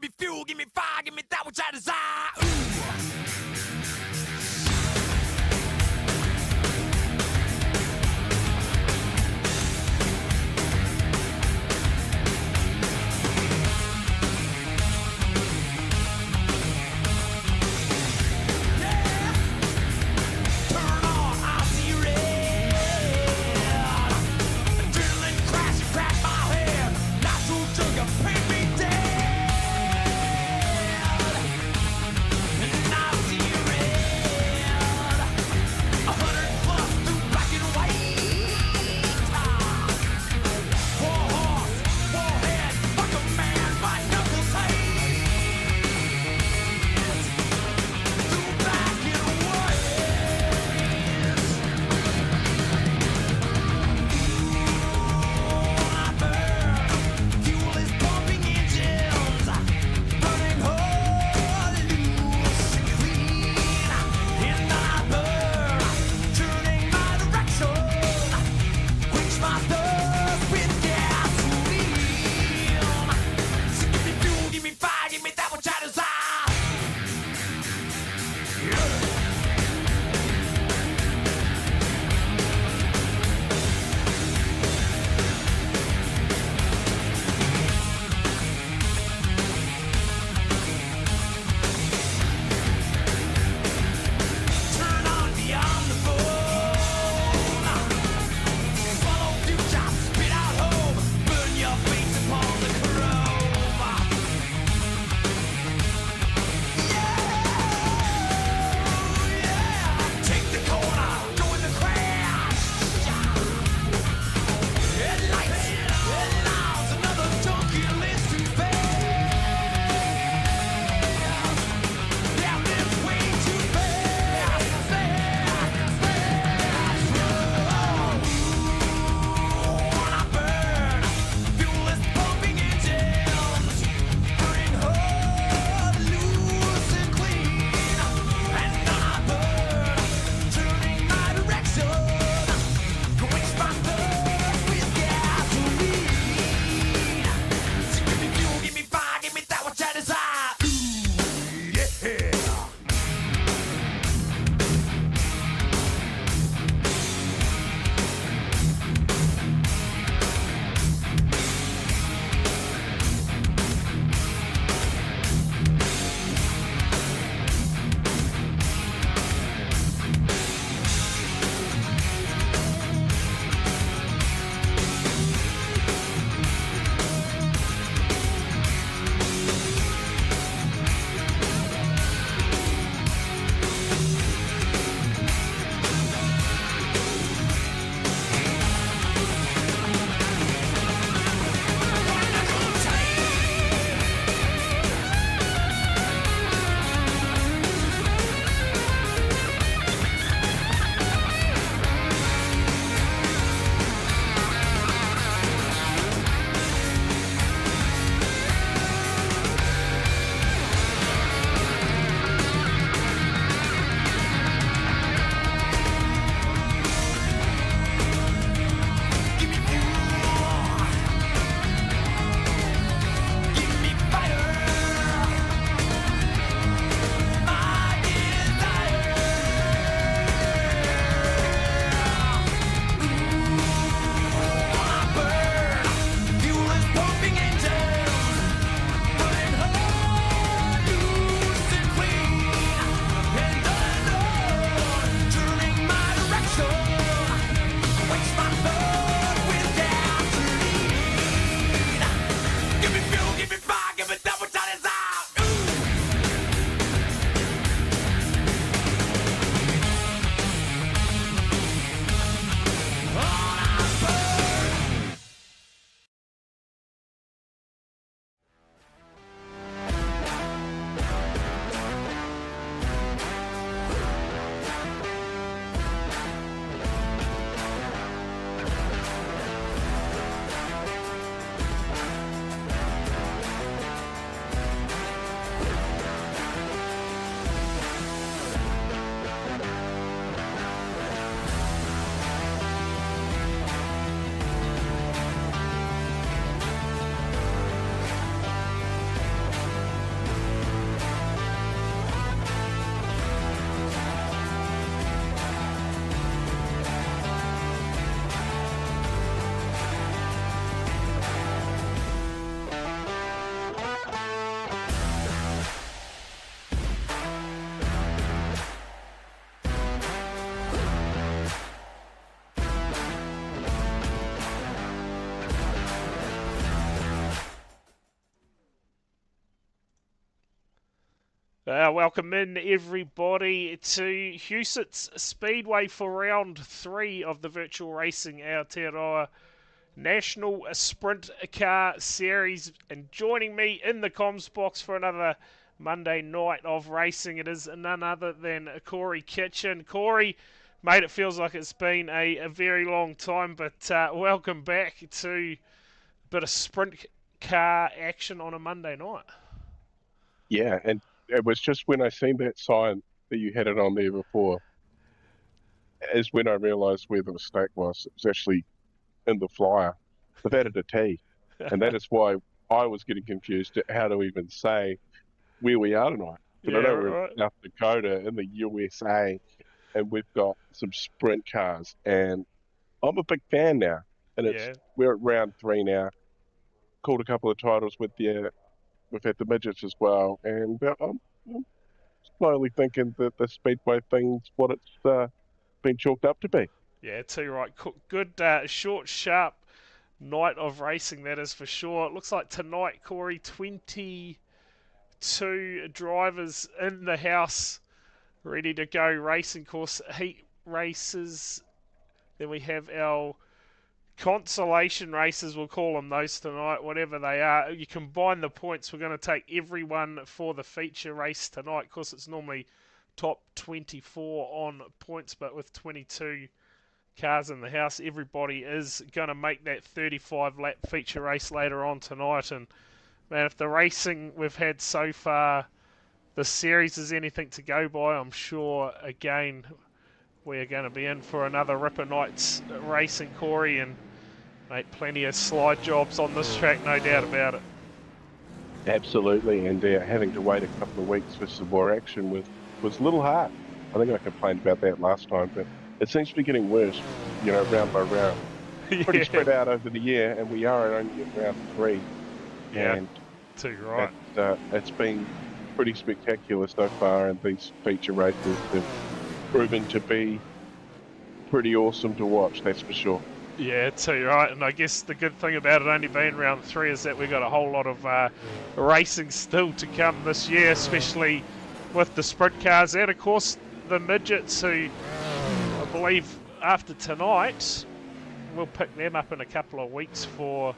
me fuel, give me fire, give me that which I desire. Ooh. Welcome in everybody to Huset's Speedway for round 3 of the virtual racing Aotearoa National Sprintcar Series. And joining me in the comms box for another Monday night of racing, it is none other than Corey Kitchen. Corey, mate, it feels like it's been a very long time, but welcome back to a bit of sprint car action on a Monday night. Yeah, and it was just when I seen that sign that you had it on there before, is when I realised where the mistake was. It was actually in the flyer. They've added a T, and that is why I was getting confused at how to even say where we are tonight. But I Yeah, know we're in right. South Dakota in the USA, and we've got some sprint cars, and I'm a big fan now. And Yeah. we're at round 3 now. Called a couple of titles we've had the midgets as well, and I'm slowly thinking that the speedway thing's what it's been chalked up to be. Yeah, too right. Good, short, sharp night of racing, that is for sure. It looks like tonight, Corey, 22 drivers in the house ready to go racing course heat races. Then we have our consolation races, we'll call them those tonight, whatever they are. You combine the points, we're going to take everyone for the feature race tonight. Of course, it's normally top 24 on points, but with 22 cars in the house, everybody is going to make that 35 lap feature race later on tonight. And man, if the racing we've had so far, the series is anything to go by, I'm sure again we're going to be in for another Ripper Nights racing, Corey, and mate, plenty of slide jobs on this track, no doubt about it. Absolutely, and having to wait a couple of weeks for some more action was a little hard. I think I complained about that last time, but it seems to be getting worse, round by round. Pretty Yeah, spread out over the year, and we are only at round 3, yeah, and too right. it's been pretty spectacular so far, and these feature races have proven to be pretty awesome to watch, that's for sure. Yeah, too right. And I guess the good thing about it only being round 3 is that we've got a whole lot of racing still to come this year, especially with the sprint cars and, of course, the midgets, who I believe after tonight we'll pick them up in a couple of weeks for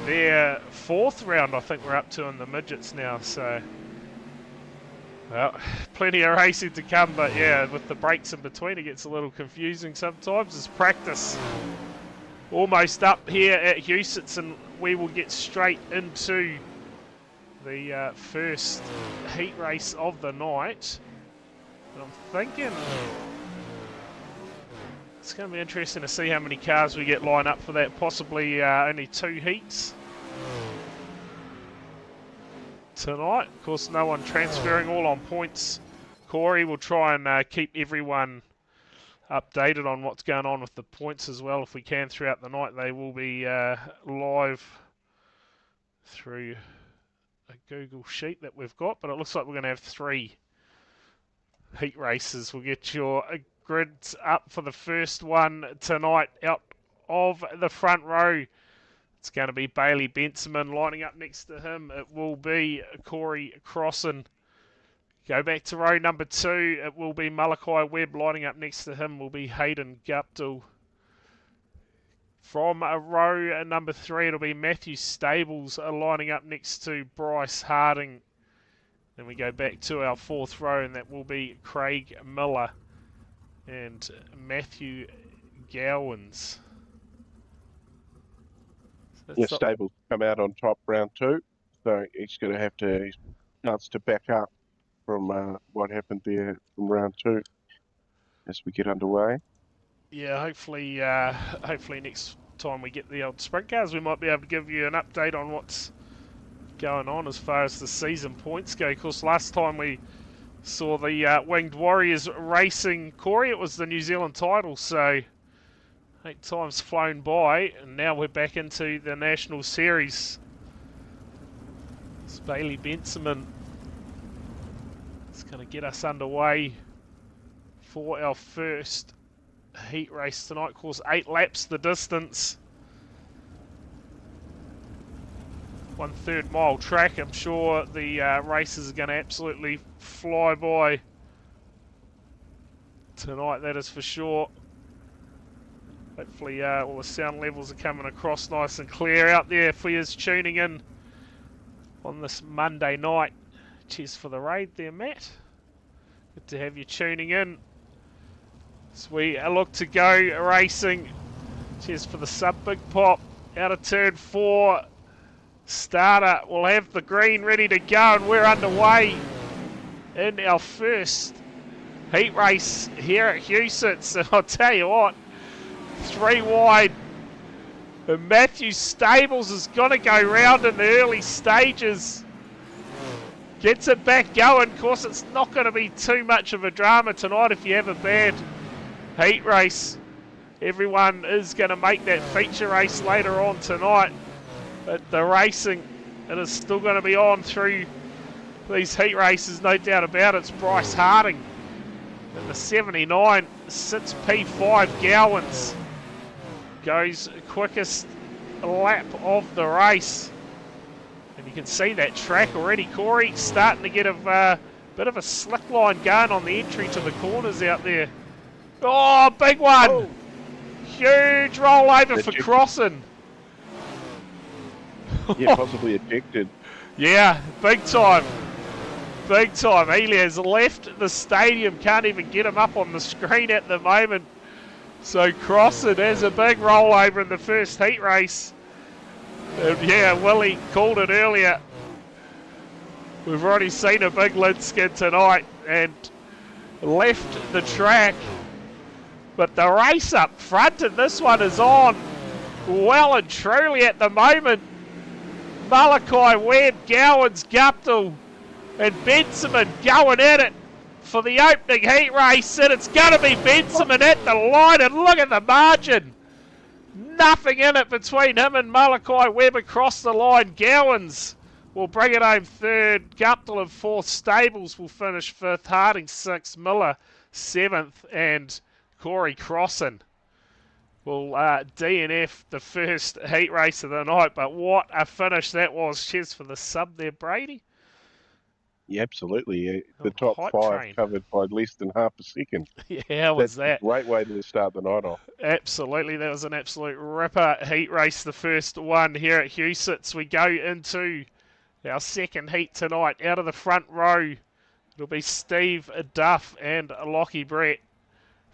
their 4th round. I think we're up to in the midgets now. So, well, plenty of racing to come, but yeah, with the breaks in between, it gets a little confusing sometimes. It's practice almost up here at Huset's, and we will get straight into the first heat race of the night. And I'm thinking it's going to be interesting to see how many cars we get lined up for that. Possibly only 2 heats tonight. Of course, no one transferring, all on points. Corey will try and keep everyone updated on what's going on with the points as well if we can throughout the night. They will be live through a Google sheet that we've got, but it looks like we're going to have 3 heat races. We'll get your grids up for the first one tonight. Out of the front row, it's going to be Bailey Benson. Lining up next to him, it will be Corey Crossan. Go back to row number 2, it will be Malachi Webb. Lining up next to him will be Hayden Guptill. From row number 3, it'll be Matthew Stables lining up next to Bryce Harding. Then we go back to our 4th row, and that will be Craig Miller and Matthew Gowans. Stables come out on top round 2, so he's going to have to chance to back up from what happened there from round 2 as we get underway. Yeah, hopefully next time we get the old sprint cars, we might be able to give you an update on what's going on as far as the season points go. Of course, last time we saw the Winged Warriors racing, Corey, it was the New Zealand title, so 8 times flown by, and now we're back into the National Series. It's Bailey Benson. It's going to get us underway for our first heat race tonight. Of course, 8 laps the distance. 1/3 mile track. I'm sure the races are going to absolutely fly by tonight, that is for sure. Hopefully all the sound levels are coming across nice and clear out there for you tuning in on this Monday night. Cheers for the raid there, Matt. Good to have you tuning in. As we look to go racing. Cheers for the sub, Big Pop. Out of turn 4. Starter will have the green ready to go, and we're underway in our first heat race here at Huset's. And I'll tell you what, 3 wide. And Matthew Stables is going to go round in the early stages. Gets it back going. Of course, it's not going to be too much of a drama tonight if you have a bad heat race. Everyone is going to make that feature race later on tonight. But the racing, it is still going to be on through these heat races, no doubt about it. It's Bryce Harding in the 79 sits P5. Gowans goes quickest lap of the race. And you can see that track already. Corey starting to get a bit of a slick line going on the entry to the corners out there. Oh, big one! Oh. Huge rollover for Crossan. Yeah, possibly ejected. Yeah, big time. Big time. He has left the stadium. Can't even get him up on the screen at the moment. So Crossan has a big rollover in the first heat race. And yeah, Willie called it earlier. We've already seen a big lid skid tonight and left the track. But the race up front, and this one is on well and truly at the moment. Malachi Webb, Gowans, Guptill, and Benjamin going at it for the opening heat race. And it's going to be Benjamin at the line, and look at the margin. Nothing in it between him and Malachi Webb across the line. Gowans will bring it home 3rd. Guptill in 4th. Stables will finish 5th. Harding 6th. Miller 7th. And Corey Crossan will DNF the first heat race of the night. But what a finish that was. Cheers for the sub there, Brady. Yeah, absolutely. The top 5 covered by less than half a second. Yeah, how was that? A great way to start the night off. Absolutely. That was an absolute ripper heat race, the first one here at Huset's. We go into our second heat tonight. Out of the front row, it'll be Steve Duff and Lockie Brett.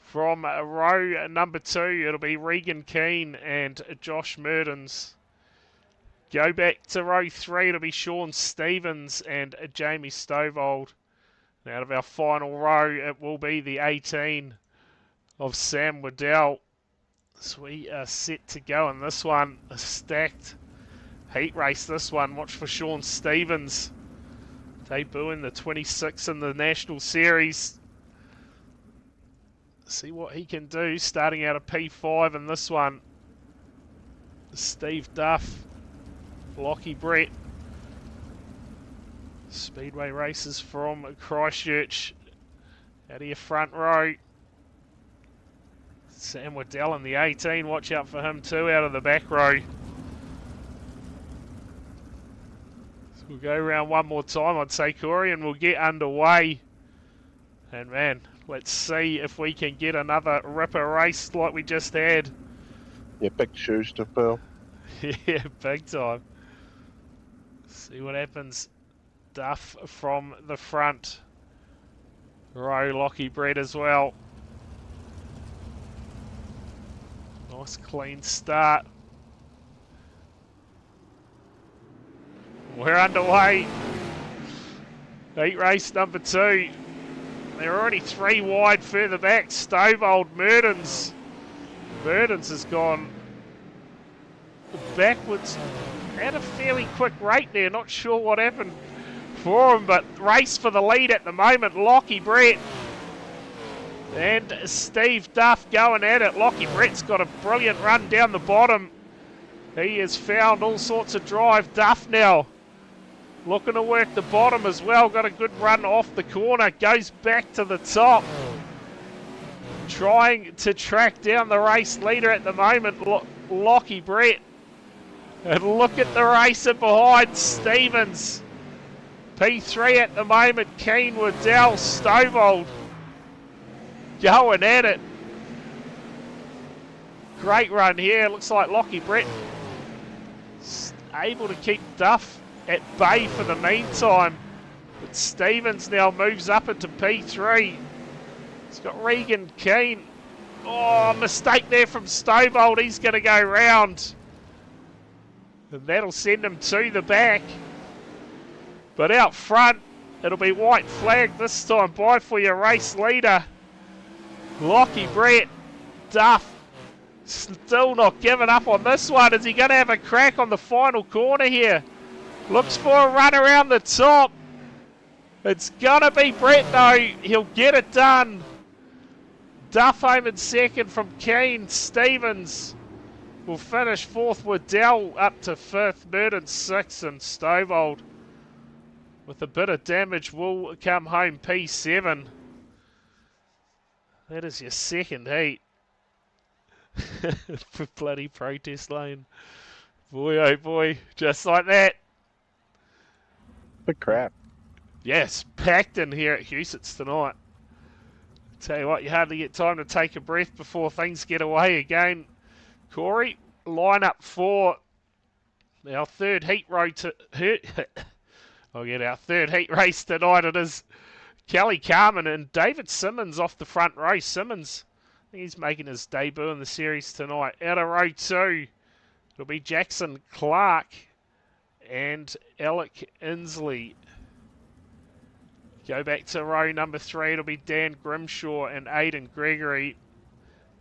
From row number 2, it'll be Regan Keane and Josh Murdens. Go back to row 3, it'll be Sean Stevens and Jamie Stovold. And out of our final row, it will be the 18 of Sam Waddell. So we are set to go in this one, a stacked heat race this one. Watch for Sean Stevens, debuting the 26 in the National Series. See what he can do, starting out of P5 in this one. Steve Duff, Lockie Brett. Speedway races from Christchurch. Out of your front row. Sam Waddell in the 18. Watch out for him too out of the back row. So we'll go around one more time, I'd say, Corey, and we'll get underway. And man, let's see if we can get another ripper race like we just had. Yeah, big shoes to fill. Yeah, big time. See what happens. Duff from the front row, Lockie Brett as well. Nice clean start. We're underway. Heat race number 2. They're already 3 wide further back. Stovold, Murdens. Murdens has gone backwards at a fairly quick rate there. Not sure what happened for him, but race for the lead at the moment. Lockie Brett and Steve Duff going at it. Lockie Brett's got a brilliant run down the bottom. He has found all sorts of drive. Duff now looking to work the bottom as well. Got a good run off the corner. Goes back to the top. Trying to track down the race leader at the moment, Lockie Brett. And look at the race in behind. Stevens. P3 at the moment. Keane, Waddell, Stovall. Going at it. Great run here. Looks like Lockie Brett able to keep Duff at bay for the meantime. But Stevens now moves up into P3. He's got Regan Keane. Oh, mistake there from Stovall. He's going to go round. And that'll send him to the back. But out front, it'll be white flag this time by for your race leader. Lockie Brett, Duff, still not giving up on this one. Is he going to have a crack on the final corner here? Looks for a run around the top. It's going to be Brett though. He'll get it done. Duff home in second from Keane. Stevens will finish fourth. Waddell up to fifth. Merton sixth. And Stovall with a bit of damage will come home P7. That is your second heat. For bloody protest lane. Boy, oh boy. Just like that. The crap. Yes, packed in here at Huset's tonight. Tell you what, you hardly get time to take a breath before things get away again. Corey, line up for our third heat our third heat race tonight. It is Kelly Carmen and David Simmons off the front row. Simmons, I think he's making his debut in the series tonight. Out of row 2, it'll be Jackson Clark and Alec Inslee. Go back to row number 3, it'll be Dan Grimshaw and Aidan Gregory.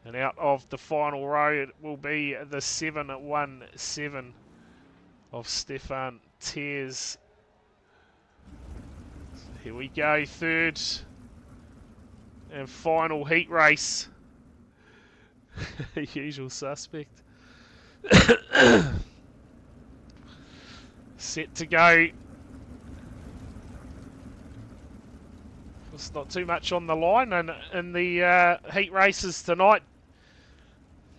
And out of the final row, it will be the 7-1-7 of Stefan Tears. Here we go, third and final heat race. Usual suspect. Set to go. It's not too much on the line, and in the heat races tonight,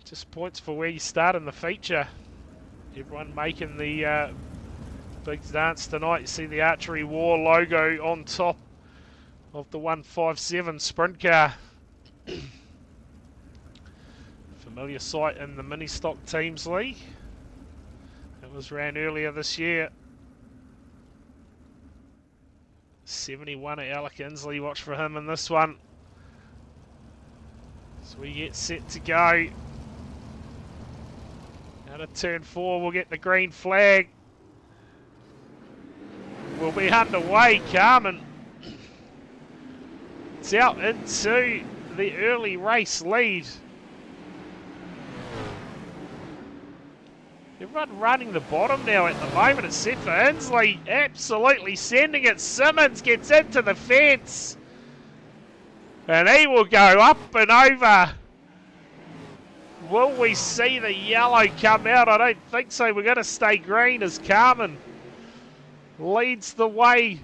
just points for where you start in the feature. Everyone making the big dance tonight. You see the Archery War logo on top of the 157 sprint car. Familiar sight in the mini stock teams league. It was ran earlier this year. 71 at Alec Inslee, watch for him in this one. So we get set to go. Out of turn 4, we'll get the green flag. We'll be underway, Carmen. It's out into the early race lead. Everyone running the bottom now at the moment, except for Inslee. Absolutely sending it. Simmons gets into the fence. And he will go up and over. Will we see the yellow come out? I don't think so. We're going to stay green as Carmen leads the way.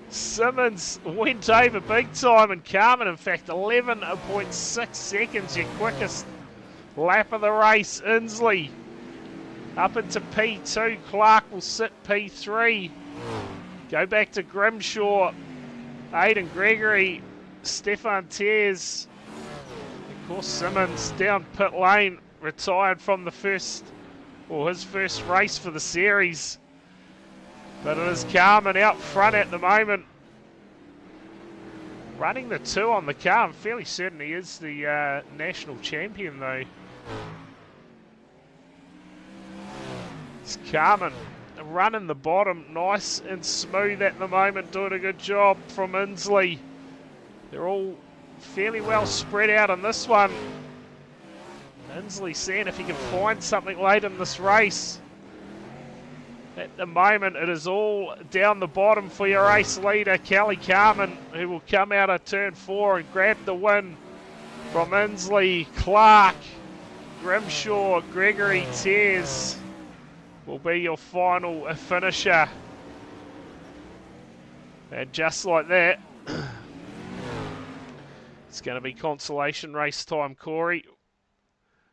Simmons went over big time, and Carmen, in fact, 11.6 seconds, your quickest lap of the race. Inslee up into P2. Clark will sit P3. Go back to Grimshaw. Aidan Gregory. Stefan Tears. Of course, Simmons down pit lane. Retired from the first, or his first race for the series. But it is Carmen out front at the moment. Running the 2 on the car. I'm fairly certain he is the national champion though. It's Carmen running the bottom, nice and smooth at the moment, doing a good job from Inslee. They're all fairly well spread out on this one. Inslee seeing if he can find something late in this race. At the moment, it is all down the bottom for your race leader, Kelly Carmen, who will come out of turn 4 and grab the win from Inslee. Clark, Grimshaw, Gregory, Tears will be your final finisher. And just like that, it's going to be consolation race time, Corey.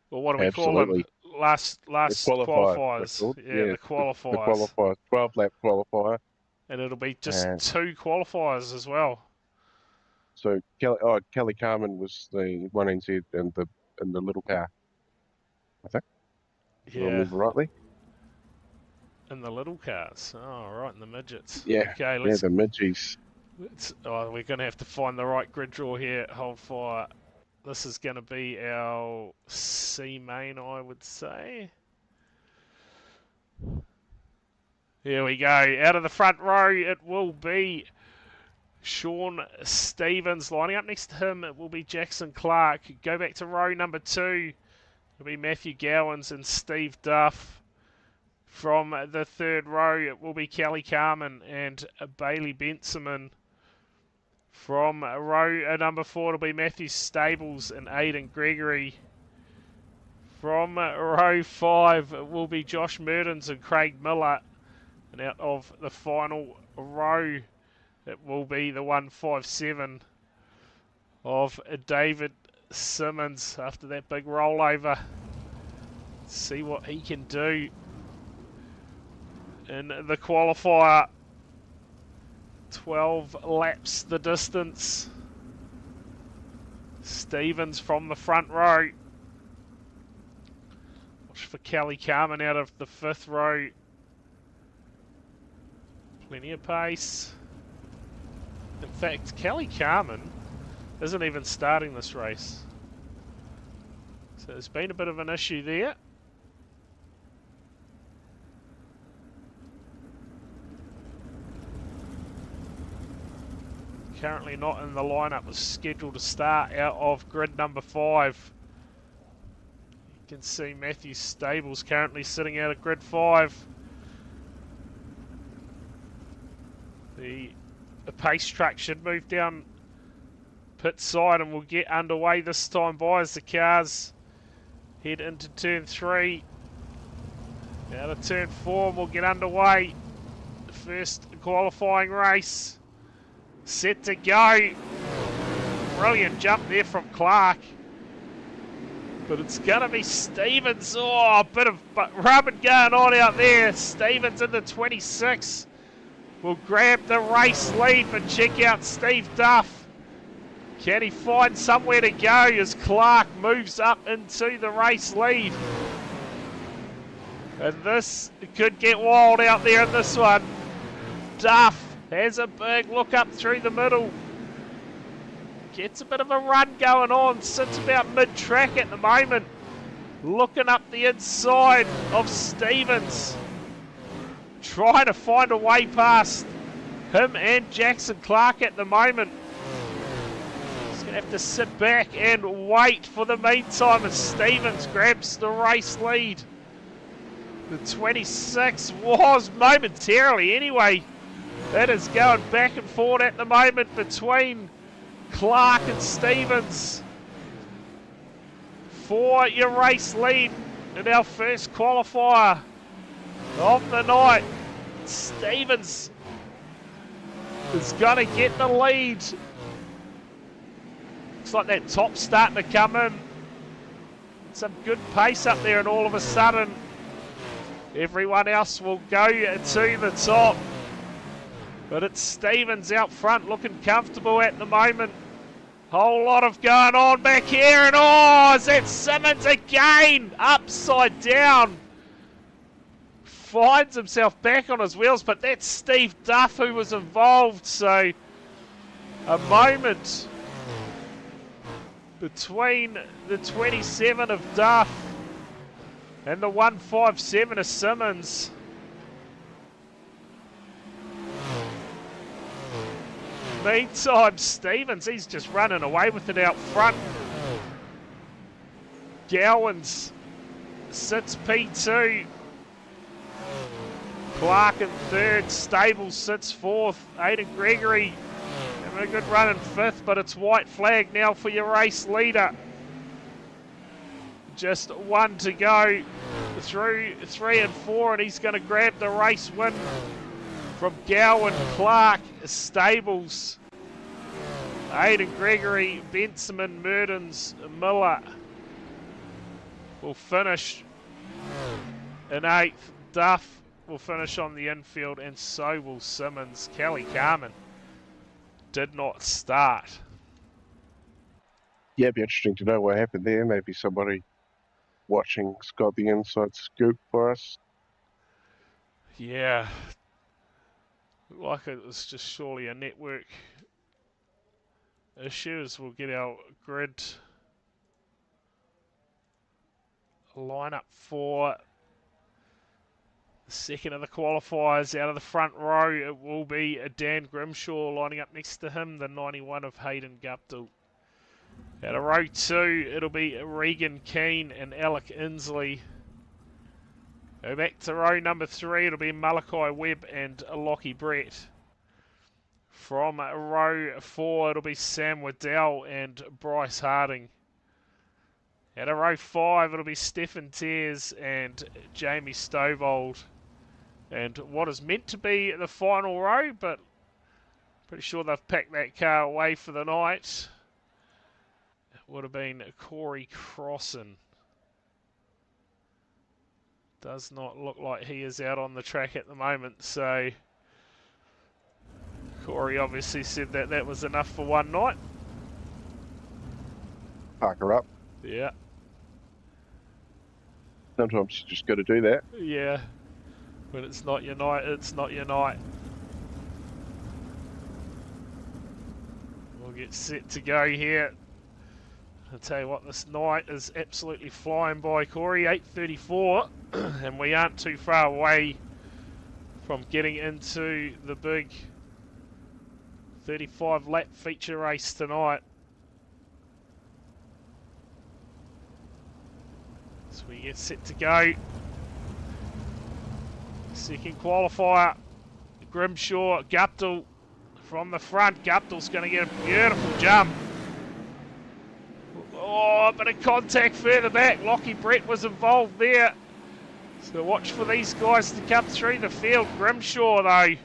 Or what do we call him? last qualifiers. called. Yeah, the The qualifiers. qualifier, 12-lap qualifier. And it'll be just And 2 qualifiers as well. so Kelly Carmen was the 1NZ in the little car, I think. If I Yeah, remember rightly. in the little cars. Oh, right, in the midgets. Yeah. Okay, Yeah, the midgies. we're going to have to find the right grid draw here. Hold fire. This is going to be our C main, I would say. Here we go. Out of the front row, it will be Sean Stevens. Lining up next to him, it will be Jackson Clark. Go back to row number 2. It'll be Matthew Gowans and Steve Duff. From the third row, it will be Kelly Carmen and Bailey Benseman. From row number 4, it'll be Matthew Stables and Aidan Gregory. From row 5, it will be Josh Murdens and Craig Miller. And out of the final row, it will be the 157 of David Simmons after that big rollover. See what he can do in the qualifier. 12 laps the distance. Stevens from the front row. Watch for Kelly Carmen out of the 5th row. Plenty of pace. In fact, Kelly Carmen isn't even starting this race. So there's been a bit of an issue there. Currently not in the lineup, was scheduled to start out of grid number 5. You can see Matthew Stables currently sitting out of grid 5. The pace truck should move down pit side and we'll get underway this time by as the cars head into turn 3. Out of turn 4 we'll get underway. The first qualifying race. Set to go. Brilliant jump there from Clark. But it's going to be Stevens. Oh, a bit of rubbing going on out there. Stevens in the 26. Will grab the race lead, but check out Steve Duff. Can he find somewhere to go as Clark moves up into the race lead? And this could get wild out there in this one. Duff has a big look up through the middle. Gets a bit of a run going on. Sits about mid-track at the moment. Looking up the inside of Stevens. Trying to find a way past him and Jackson Clark at the moment. He's going to have to sit back and wait for the meantime as Stevens grabs the race lead. The 26 was momentarily anyway. That is going back and forth at the moment between Clark and Stevens for your race lead in our first qualifier of the night. Stevens is going to get the lead. Looks like that top's starting to come in. Some good pace up there, and all of a sudden everyone else will go to the top. But it's Stevens out front looking comfortable at the moment. Whole lot of going on back here, and oh, is that Simmons again? Upside down. Finds himself back on his wheels, but that's Steve Duff who was involved. So a moment between the 27 of Duff and the 157 of Simmons. Meantime, Stevens, he's just running away with it out front. Gowans sits P2. Clark in 3rd. Stables sits 4th. Aidan Gregory having a good run in 5th, but it's white flag now for your race leader. Just one to go through 3 and 4, and he's going to grab the race win from Gowan, Clark, Stables, Aidan Gregory, Benseman, Murdens, Miller will finish In 8th, Duff will finish on the infield, and so will Simmons. Kelly Carmen did not start. Yeah, it'd be interesting to know what happened there. Maybe somebody watching's got the inside scoop for us. Yeah. Like it was just surely a network issue, as we'll get our grid lineup for the second of the qualifiers. Out of the front row, it will be Dan Grimshaw lining up next to him, the 91 of Hayden Guptill. Out of row 2, it'll be Regan Keane and Alec Inslee. Go back to row number 3, it'll be Malachi Webb and Lockie Brett. From row 4, it'll be Sam Waddell and Bryce Harding. Out of row 5, it'll be Stefan Tears and Jamie Stovold. And what is meant to be the final row, but pretty sure they've packed that car away for the night, it would have been Corey Crossan. Does not look like he is out on the track at the moment, so Corey obviously said that that was enough for one night. Park her up. Yeah. Sometimes you just got to do that. Yeah. When it's not your night, it's not your night. We'll get set to go here. I'll tell you what, this night is absolutely flying by, Corey. 8:34, and we aren't too far away from getting into the big 35-lap feature race tonight. So we get set to go. Second qualifier, Grimshaw, Guptill from the front. Guptill's going to get a beautiful jump. Oh, a bit of contact further back. Lockie Brett was involved there. So watch for these guys to come through the field. Grimshaw, though,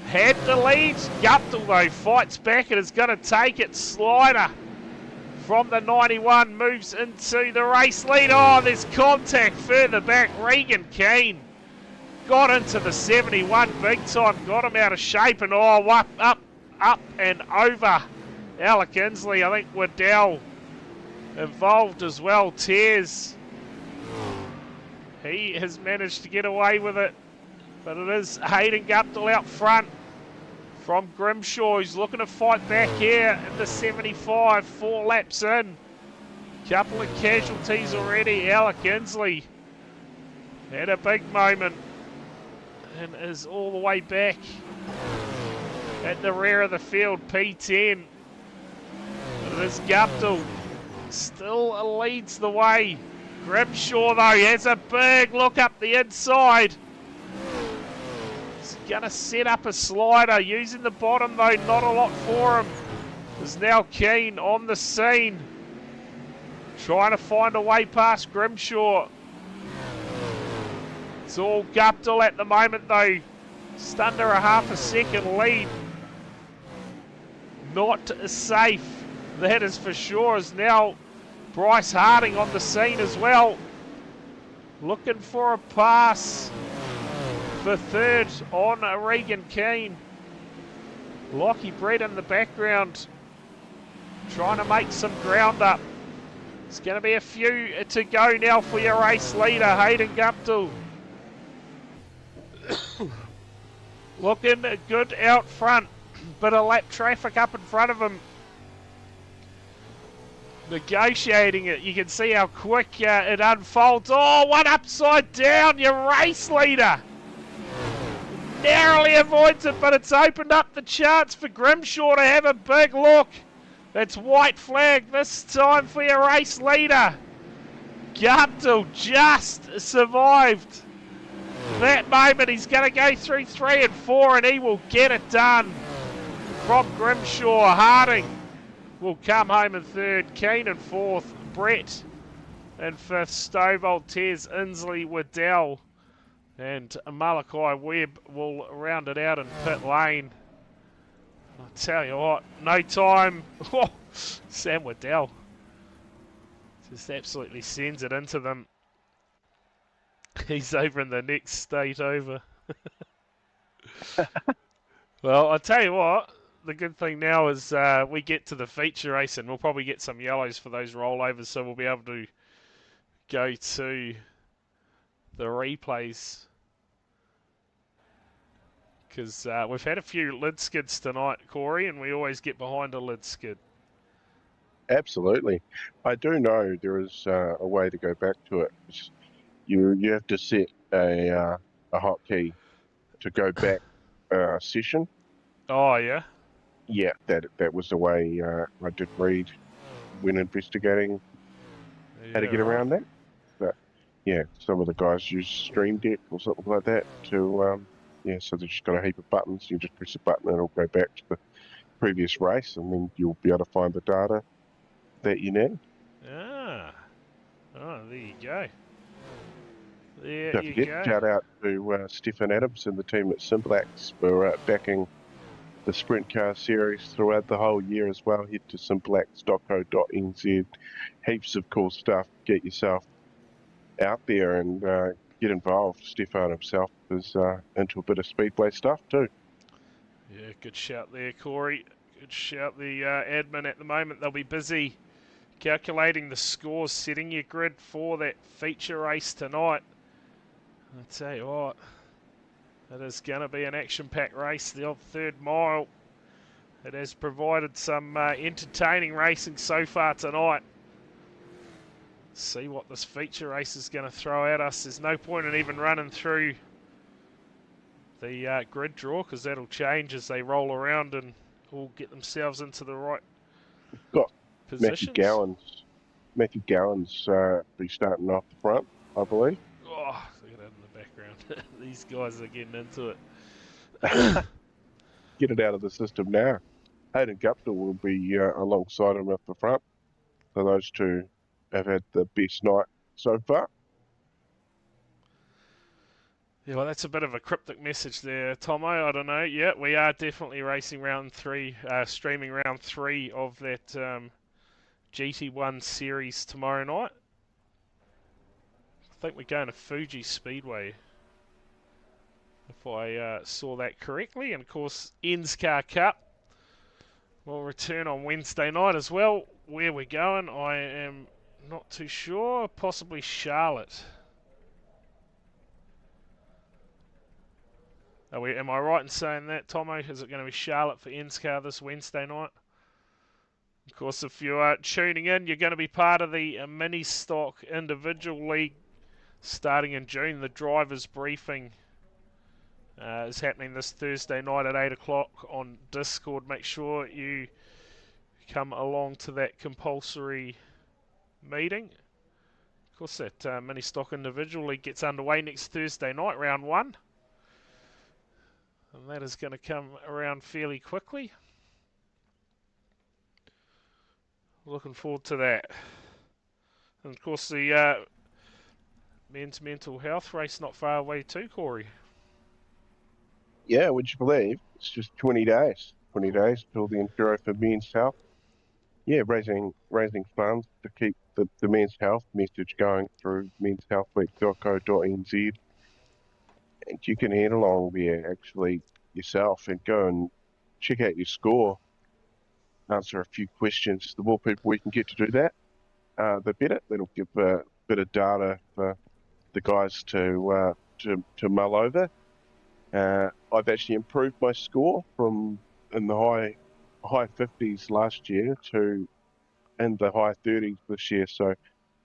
had the lead. Guptill, though, fights back and is going to take it. Slider from the 91 moves into the race lead. Oh, there's contact further back. Regan Keane got into the 71 big time. Got him out of shape, and oh, up and over Alec Inslee. I think Waddell involved as well. Tears, he has managed to get away with it, but it is Hayden Guptill out front from Grimshaw, who's looking to fight back here in the 75, 4 laps in. Couple of casualties already. Alec Inslee had a big moment and is all the way back at the rear of the field, P10. But it is Guptill still leads the way. Grimshaw, though, has a big look up the inside. He's going to set up a slider, using the bottom, though, not a lot for him. Is now Keane on the scene, trying to find a way past Grimshaw. It's all Guptill at the moment, though. Just under a half a second lead. Not safe, that is for sure. Is now Bryce Harding on the scene as well, looking for a pass for third on Regan Keane. Lockie Brett in the background, trying to make some ground up. It's going to be a few to go now for your race leader, Hayden Guptill. Looking good out front. Bit of lap traffic up in front of him. Negotiating it. You can see how quick it unfolds. Oh, one upside down. Your race leader narrowly avoids it, but it's opened up the chance for Grimshaw to have a big look. That's white flag this time for your race leader. Guptill just survived that moment. He's going to go through 3 and 4, and he will get it done from Grimshaw. Harding will come home in third, Keane in fourth, Brett in fifth, Stovold, Tez, Inslee, Waddell, and Malachi Webb will round it out in pit lane. I'll tell you what, no time. Oh, Sam Waddell just absolutely sends it into them. He's over in the next state over. Well, I tell you what, the good thing now is we get to the feature race and we'll probably get some yellows for those rollovers, so we'll be able to go to the replays. Because we've had a few lid skids tonight, Corey, and we always get behind a lid skid. Absolutely. I do know there is a way to go back to it. You have to set a hotkey to go back session. Oh, yeah? Yeah, that was the way I did read when investigating how to get around that. But yeah, some of the guys use Stream Deck or something like that to so they've just got a heap of buttons. You just press a button and it'll go back to the previous race, and then you'll be able to find the data that you need. Ah. Oh, there you go. There Don't you forget, go. shout out to Stefan Adams and the team at Simplax for backing the Sprint Car Series throughout the whole year as well. Head to simplax.co.nz. Heaps of cool stuff. Get yourself out there and get involved. Stefan himself is into a bit of speedway stuff too. Yeah, good shout there, Corey. Good shout. The admin at the moment, they'll be busy calculating the scores, setting your grid for that feature race tonight. I tell you what, it is going to be an action-packed race, the old third mile. It has provided some entertaining racing so far tonight. See what this feature race is going to throw at us. There's no point in even running through the grid draw, because that'll change as they roll around and all get themselves into the right Got positions. Matthew Gowan's be starting off the front, I believe. Oh, look at that in the background. These guys are getting into it. Get it out of the system now. Hayden Gupta will be alongside him at the front. So those two have had the best night so far. Yeah, well, that's a bit of a cryptic message there, Tomo. I don't know. Yeah, we are definitely racing round 3, streaming round 3 of that GT1 series tomorrow night. I think we're going to Fuji Speedway, if I saw that correctly. And of course, NSCAR Cup will return on Wednesday night as well. Where we're going, I am not too sure. Possibly Charlotte. Am I right in saying that, Tomo? Is it going to be Charlotte for NSCAR this Wednesday night? Of course, if you are tuning in, you're going to be part of the Mini Stock Individual League starting in June. The drivers' briefing is happening this Thursday night at 8 o'clock on Discord. Make sure you come along to that compulsory meeting. Of course, that Mini Stock Individual League gets underway next Thursday night, round 1. And that is going to come around fairly quickly. Looking forward to that. And of course, the men's mental health race not far away too, Corey. Yeah, would you believe? It's just 20 days. 20 days till the Enduro for Men's Health. Yeah, raising funds to keep the men's health message going through menshealthweek.co.nz. And you can head along there actually yourself and go and check out your score, answer a few questions. The more people we can get to do that, the better. That'll give a bit of data for the guys to mull over. I've actually improved my score from in the high 50s last year to in the high 30s this year. So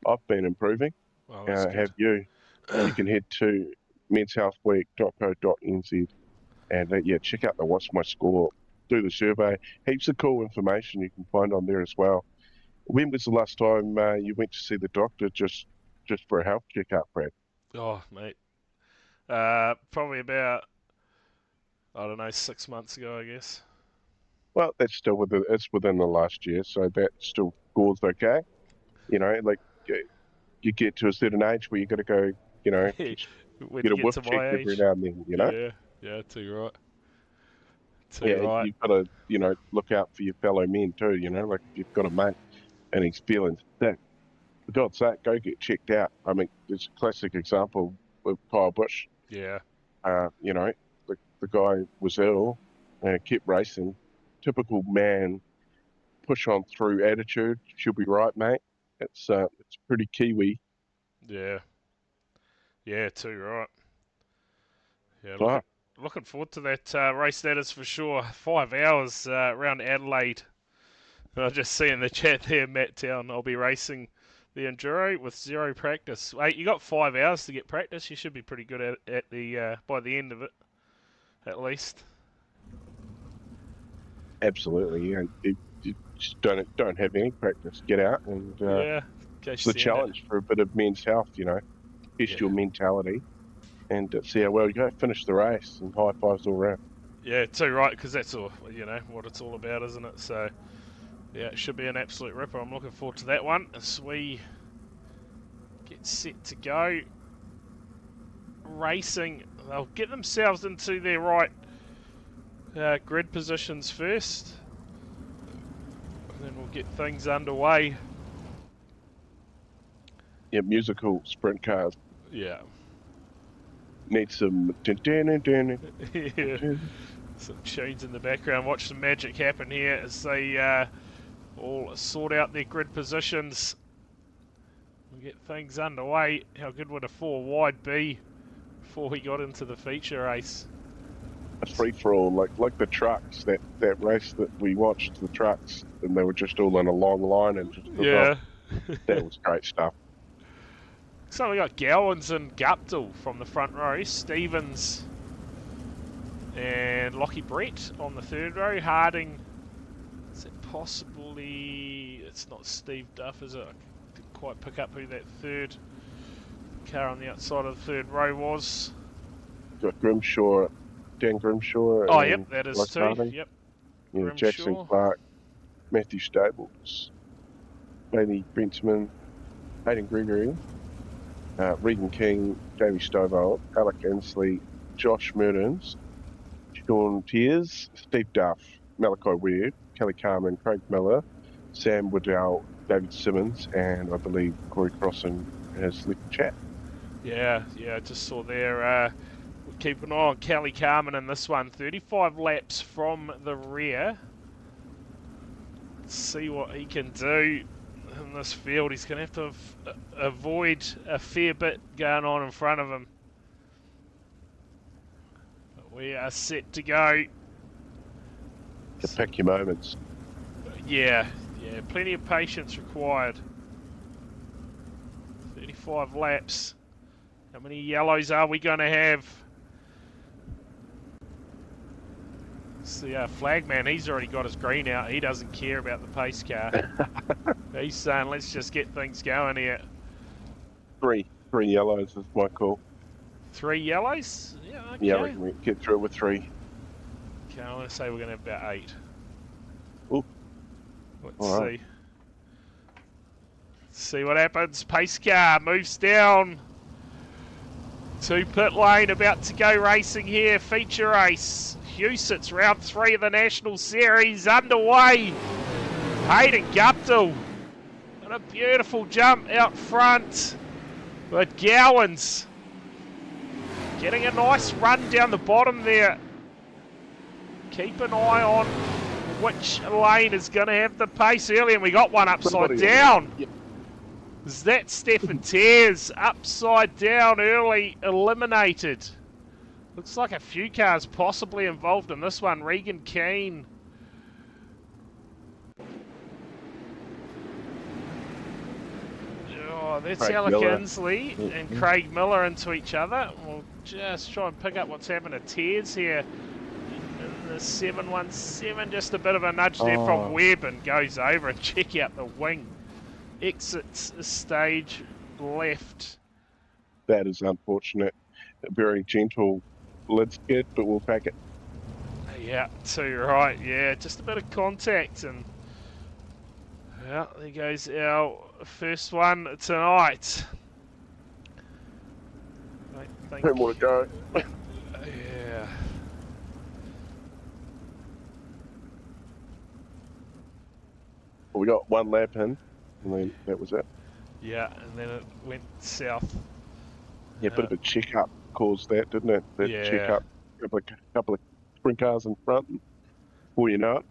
I've been improving. Well, that's good. Have you? You can head to menshealthweek.co.nz and check out the What's My Score, do the survey. Heaps of cool information you can find on there as well. When was the last time you went to see the doctor just for a health checkup, Brad? Oh, mate. Probably about, I don't know, 6 months ago, I guess. Well, that's still within the last year, so that still scores okay. You know, like you get to a certain age where you got to go, just get a whiff check every now and then, Yeah, too right. You've got to, look out for your fellow men too, like if you've got a mate and he's feeling sick, for God's sake, go get checked out. I mean, it's a classic example. with Kyle Busch. Yeah. You know, the guy was ill and kept racing. Typical man, push on through attitude. She'll be right, mate. It's pretty Kiwi. Yeah. Yeah, too right. Yeah, But looking forward to that race, that is for sure. 5 hours around Adelaide. And I just see in the chat there, Matt Town, I'll be racing the Enduro with 0 practice. Wait, you got 5 hours to get practice. You should be pretty good at the by the end of it, at least. absolutely, you just don't have any practice. Get out and Yeah. it's the challenge for a bit of men's health. You know, test your mentality and see how well you go. Finish the race and high fives all around. Yeah, too right, because that's all what it's all about, isn't it? So yeah, it should be an absolute ripper. I'm looking forward to that one as we get set to go. Racing, they'll get themselves into their right grid positions first, and then we'll get things underway. Yeah, musical sprint cars Yeah. need some. Yeah. Some tunes in the background. Watch some magic happen here as they all sort out their grid positions. We'll get things underway. How good would a 4 wide be before we got into the feature race? A free for all, like the trucks. That race that we watched, the trucks, and they were just all in a long line and just Yeah. that was great stuff. So we got Gowans and Guptill from the front row, Stevens and Lockie Brett on the third row, Harding, is it possibly, it's not Steve Duff, is it? I didn't quite pick up who that third car on the outside of the third row was. Got Grimshaw, Dan Grimshaw. Oh, yep, that is too. Harding. Yep. Yeah, Jackson Clark, Matthew Stables, Bailey Brentzman, Hayden Gregory, Regan King, Davey Stovall, Alec Ansley, Josh Mertens, Sean Tears, Steve Duff, Malachi Weird, Kelly Carman, Craig Miller, Sam Woodell, David Simmons, and I believe Corey Crossan has left the chat. Yeah, I just saw there. We'll keep an eye on Kelly Carman in this one. 35 laps from the rear. Let's see what he can do in this field. He's going to have to avoid a fair bit going on in front of him. But we are set to go. To pick your moments. Yeah, plenty of patience required. 35 laps. How many yellows are we going to have? It's the flagman. He's already got his green out. He doesn't care about the pace car. He's saying, let's just get things going here. Three yellows is my call. 3 yellows? Yeah, okay. Yeah, we can get through with 3. Okay, I'm going to say we're going to have about 8. Ooh. Let's see. Let's see what happens. Pace car moves down to pit lane, about to go racing here. Feature race. Huset's round 3 of the National Series underway. Hayden Guptill. And a beautiful jump out front. But Gowans getting a nice run down the bottom there. Keep an eye on which lane is going to have the pace early. And we got one upside down. Yep. Is that Stefan Tears upside down early, eliminated? Looks like a few cars possibly involved in this one. Regan Keane. Oh, that's Craig Alec Miller. Inslee and Craig Miller into each other. We'll just try and pick up what's happened to Tears here. In the 717, just a bit of a nudge there from Webb and goes over, and check out the wing. Exits stage left. That is unfortunate. A very gentle lid skid, but we'll pack it. Yeah, too right. Yeah, just a bit of contact, and yeah, there goes our first one tonight. I think, 2 more to go. yeah. Well, we got 1 lap in, and then that was it. Yeah, and then it went south. Yeah, a bit of a check-up caused that, didn't it? That Yeah. check-up, couple of sprint cars in front, and before you know it,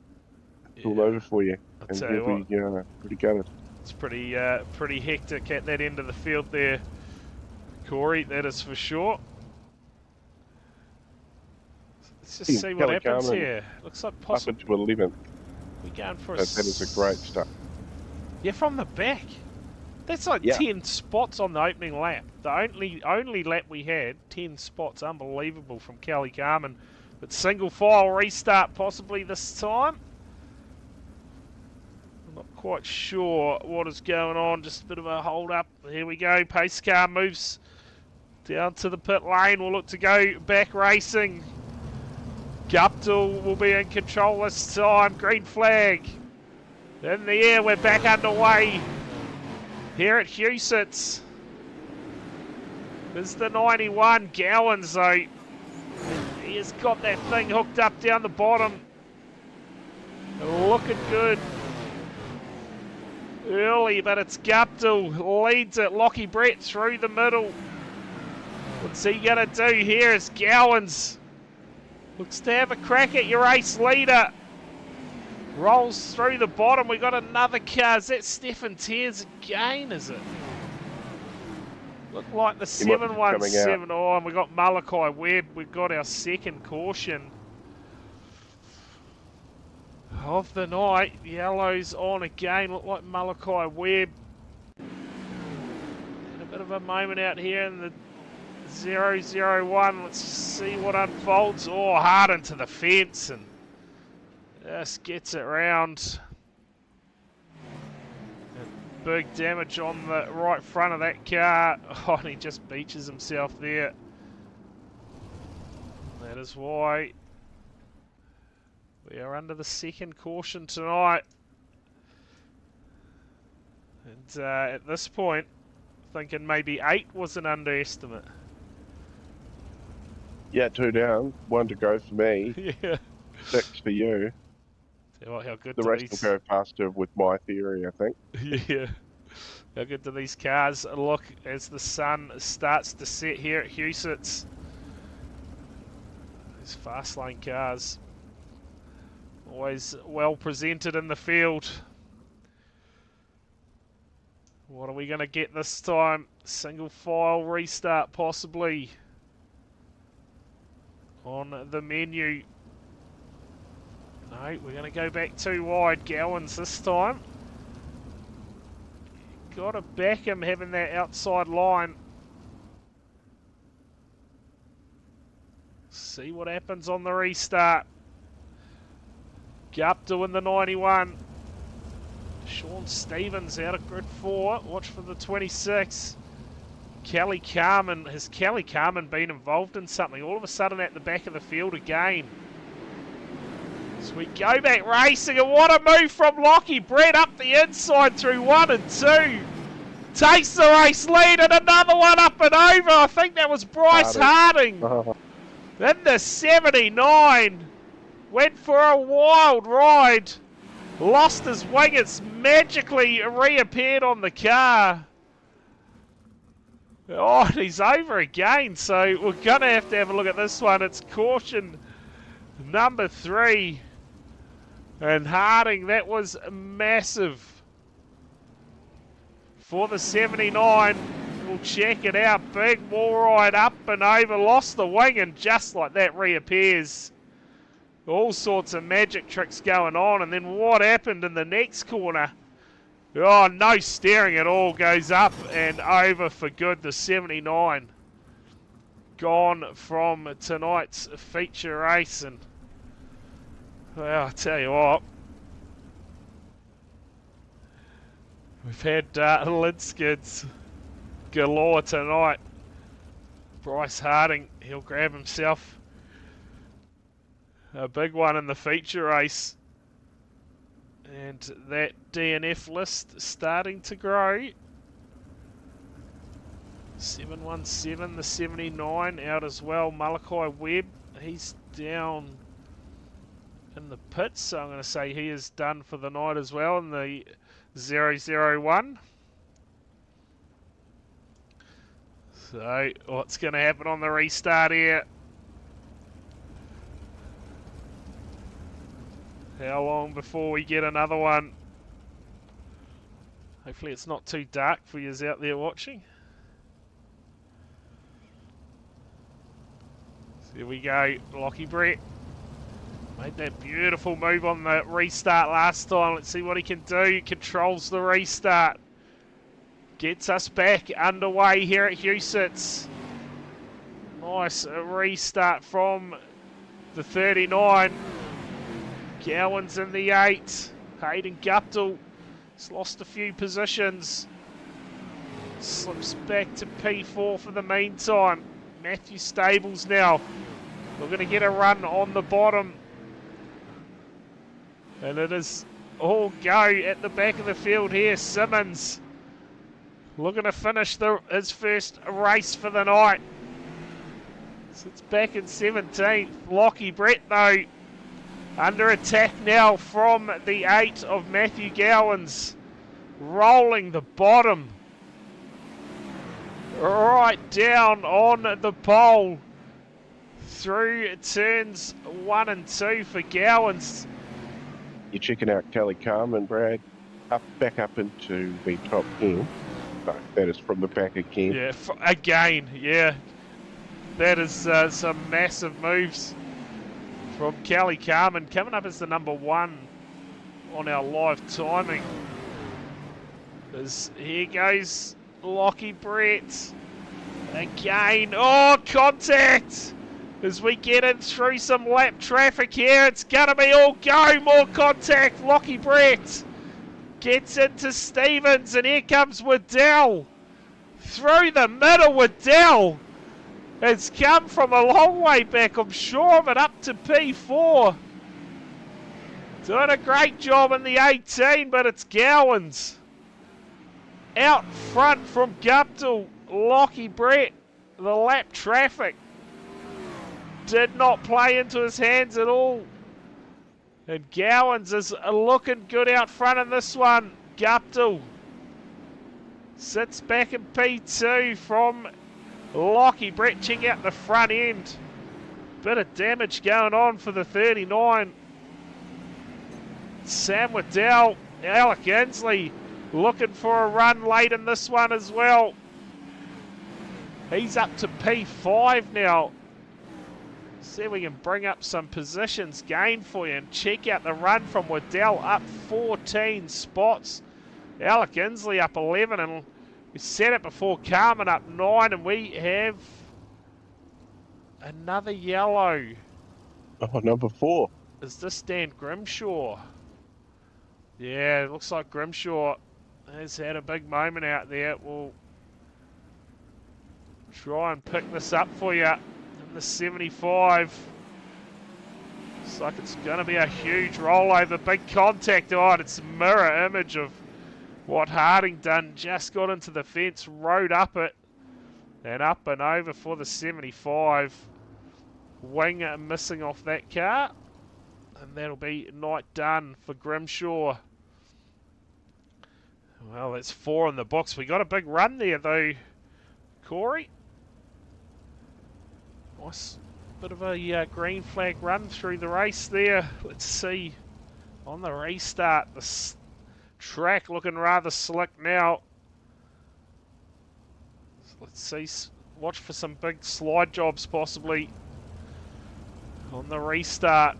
it's all over for you. I'll And tell you he'll what, be pretty gutted. it's pretty hectic at that end of the field there, Corey, that is for sure. Let's just see what Kelly happens Carmen here. Looks like up possible. into 11th. We're going for That is a great start. Yeah, from the back. That's like 10 spots on the opening lap. The only lap we had, 10 spots. Unbelievable from Kelly Carmen. But single file restart possibly this time. I'm not quite sure what is going on. Just a bit of a hold up. Here we go. Pace car moves down to the pit lane. We'll look to go back racing. Guptill will be in control this time. Green flag. In the air, we're back underway here at Huset's. This is the 91. Gowans, though. He has got that thing hooked up down the bottom. Looking good. Early, but it's Guptill. Leads it. Lockie Brett through the middle. What's he going to do here is Gowans. Looks to have a crack at your race leader. Rolls through the bottom. We got another car. Is that Stefan Tears again, is it? Look like the 717. Oh, and we got Malachi Webb. We got our second caution of the night. Yellow's on again. Look like Malachi Webb. And a bit of a moment out here in the 001. Let's see what unfolds. Oh, hard into the fence and just gets it round. And big damage on the right front of that car. Oh, and he just beaches himself there. That is why we are under the second caution tonight. And at this point, thinking maybe 8 was an underestimate. Yeah, 2 down, 1 to go for me. Yeah. 6 for you. Tell what, how good The race will go faster with my theory, I think. Yeah. How good do these cars look as the sun starts to set here at Huset's? These fast lane cars. Always well presented in the field. What are we going to get this time? Single file restart possibly on the menu. No, we're going to go back 2 wide. Gowans this time. Got to back him having that outside line. See what happens on the restart. Guptill in the 91. Sean Stevens out of grid 4. Watch for the 26. Kelly Carmen. Has Kelly Carmen been involved in something? All of a sudden at the back of the field again. So we go back racing, and what a move from Lockie Brett up the inside through 1 and 2. Takes the race lead, and another one up and over. I think that was Bryce Harding. Then the 79 went for a wild ride. Lost his wing, it's magically reappeared on the car. Oh, and he's over again, so we're going to have a look at this one. It's caution number 3. And Harding, that was massive. For the 79, we'll check it out. Big wall ride up and over, lost the wing, and just like that reappears. All sorts of magic tricks going on. And then what happened in the next corner? Oh, no steering at all. Goes up and over for good. The 79 gone from tonight's feature race. And well, I tell you what, we've had lid skids galore tonight. Bryce Harding, he'll grab himself a big one in the feature race. And that DNF list starting to grow. 717, the 79 out as well. Malachi Webb, he's down in the pits, so I'm going to say he is done for the night as well in the 001. So, what's going to happen on the restart here? How long before we get another one? Hopefully it's not too dark for you out there watching. So here we go, Lockie Brett. Made that beautiful move on the restart last time. Let's see what he can do. He controls the restart. Gets us back underway here at Huset's. Nice restart from the 39. Gowan's in the 8. Hayden Guptill has lost a few positions. Slips back to P4 for the meantime. Matthew Stables now. We're going to get a run on the bottom. And it is all go at the back of the field here. Simmons looking to finish his first race for the night. So it's back in 17th. Lockie Brett though under attack now from the 8 of Matthew Gowans. Rolling the bottom. Right down on the pole. Through turns 1 and 2 for Gowans. You're checking out Kelly Carmen, Brad. Back up into the top 10. No, that is from the back again. Yeah, again, yeah. That is some massive moves from Kelly Carmen. Coming up as the number 1 on our live timing. Here goes Lockie Brett. Again, oh, contact! As we get in through some lap traffic here, it's going to be all go. More contact. Lockie Brett gets into Stevens, and here comes Waddell. Through the middle, Waddell has come from a long way back, I'm sure of it, up to P4. Doing a great job in the 18, but it's Gowans. Out front from Guptill, Lockie Brett. The lap traffic did not play into his hands at all. And Gowans is looking good out front in this one. Guptill sits back in P2 from Lockie Brett. Check out the front end. Bit of damage going on for the 39. Sam Waddell, Alec Inslee looking for a run late in this one as well. He's up to P5 now. See if we can bring up some positions gained for you and check out the run from Waddell, up 14 spots. Alec Inslee up 11, and we said it before, Carmen up 9, and we have another yellow. Oh, number 4. Is this Dan Grimshaw? Yeah, it looks like Grimshaw has had a big moment out there. We'll try and pick this up for you. The 75. Looks like it's going to be a huge rollover. Big contact. Oh, it's a mirror image of what Harding done. Just got into the fence, rode up it, and up and over for the 75. Wing missing off that car. And that'll be night done for Grimshaw. Well, that's 4 in the books. We got a big run there, though, Corey. Nice bit of a green flag run through the race there. Let's see on the restart. The track looking rather slick now. So let's see. Watch for some big slide jobs possibly on the restart.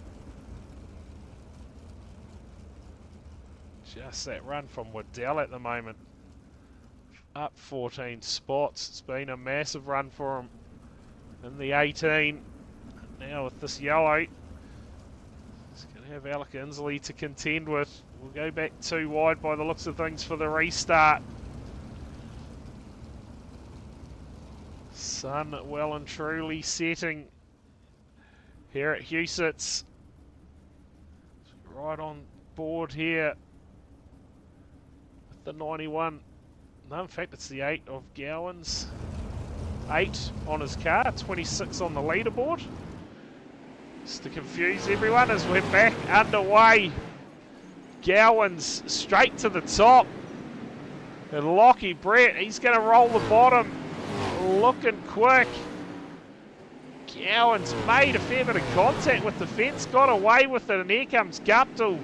Just that run from Waddell at the moment. Up 14 spots. It's been a massive run for him. In the 18, now with this yellow, he's going to have Alec Inslee to contend with. We'll go back 2 wide by the looks of things for the restart. Sun well and truly setting here at Huset's. Right on board here with the 91. No, in fact, it's the 8 of Gowans. 8 on his car, 26 on the leaderboard. Just to confuse everyone as we're back underway. Gowans straight to the top. And Lockie Brett, he's going to roll the bottom. looking quick. Gowan's made a fair bit of contact with the fence, got away with it, and here comes Guptill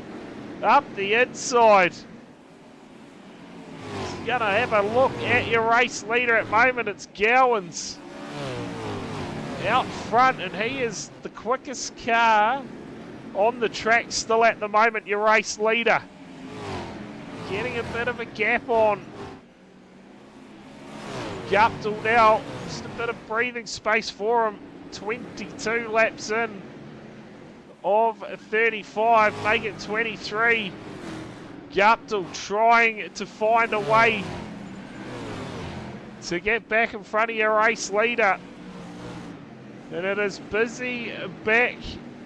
up the inside. He's going to have a look at your race leader at the moment. It's Gowan's out front, and he is the quickest car on the track still at the moment, your race leader. Getting a bit of a gap on Guptill now, just a bit of breathing space for him. 22 laps in of 35, make it 23. Guptill trying to find a way to get back in front of your race leader. And it is busy back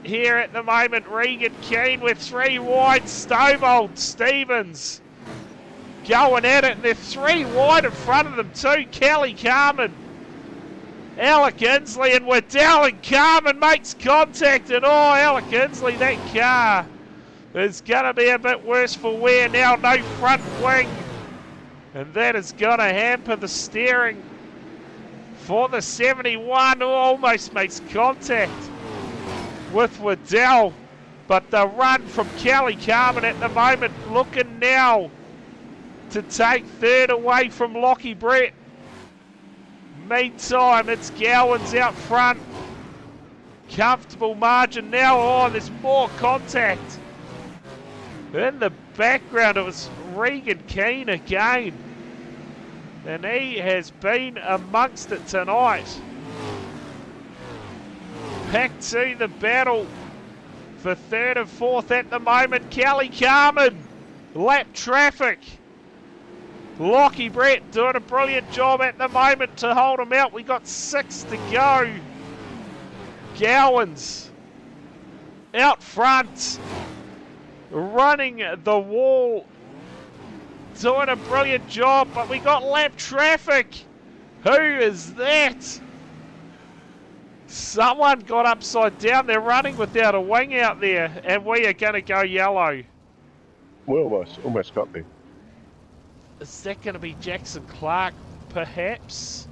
here at the moment. Regan Keane with 3 wide. Stovall, Stevens going at it, and they're 3 wide in front of them too. Kelly Carmen, Alec Inslee, and Waddell, and Carmen makes contact, and oh, Alec Inslee, that car is going to be a bit worse for wear now. No front wing, and that is going to hamper the steering for the 71, who almost makes contact with Waddell. But the run from Kelly Carmen at the moment looking now to take third away from Lockie Brett. Meantime, it's Gowan's out front. Comfortable margin now. Oh, there's more contact. In the background, it was Regan Keane again. And he has been amongst it tonight. Back to the battle for third and fourth at the moment. Kelly Carmen, lap traffic. Lockie Brett doing a brilliant job at the moment to hold him out. We got 6 to go. Gowan's out front, running the wall, doing a brilliant job, but we got lap traffic. Who is that? Someone got upside down. They're running without a wing out there, and we are going to go yellow. We almost got there. Is that going to be Jackson Clark, perhaps?